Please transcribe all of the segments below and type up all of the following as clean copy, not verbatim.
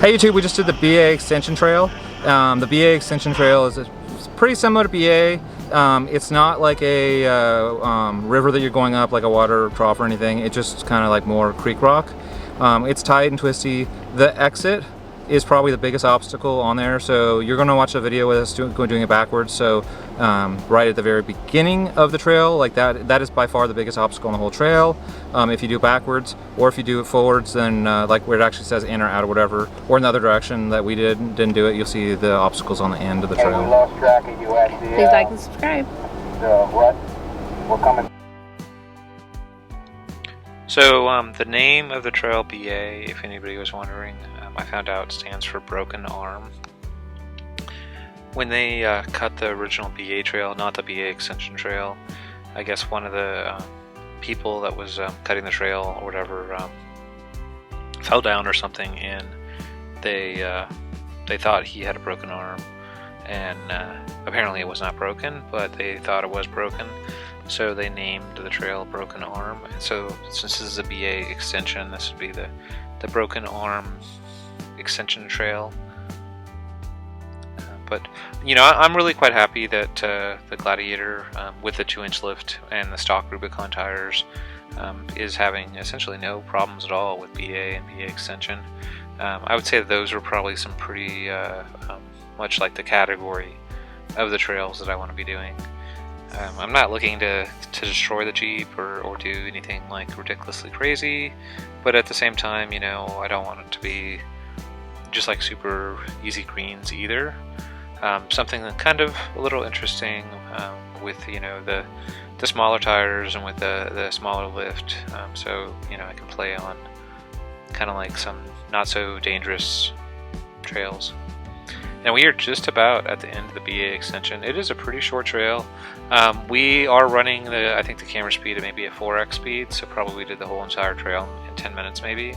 Hey YouTube, we just did the BA Extension Trail. The BA Extension Trail is pretty similar to BA. It's not like a river that you're going up, like a water trough or anything. It's just kind of like more creek rock. It's tight and twisty. The exit is probably the biggest obstacle on there, so you're going to watch a video with us doing it backwards. So right at the very beginning of the trail, like that is by far the biggest obstacle on the whole trail. If you do it backwards, or if you do it forwards, then like where it actually says in or out or whatever, or in the other direction that we didn't do it, you'll see the obstacles on the end of the trail. We lost track of you at the, please like and subscribe. What? We're coming. So the name of the trail, BA, if anybody was wondering, I found out stands for Broken Arm. When they cut the original BA trail, not the BA Extension Trail, I guess one of the people that was cutting the trail or whatever fell down or something, and they thought he had a broken arm, and apparently it was not broken, but they thought it was broken. So they named the trail Broken Arm, and so since this is a BA extension, this would be the Broken Arm Extension Trail. But you know, I'm really quite happy that the Gladiator with the 2-inch lift and the stock Rubicon tires is having essentially no problems at all with BA and BA extension. I would say that those are probably some pretty much like the category of the trails that I want to be doing. I'm not looking to destroy the Jeep or do anything like ridiculously crazy, but at the same time, you know, I don't want it to be just like super easy greens either. Something that kind of a little interesting with, you know, the smaller tires and with the smaller lift, so you know, I can play on kind of like some not so dangerous trails. Now we are just about at the end of the BA extension. It is a pretty short trail. We are running I think the camera speed at maybe a 4x speed, so probably did the whole entire trail in 10 minutes maybe.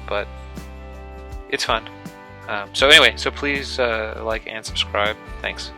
But it's fun. So anyway, so please like and subscribe. Thanks.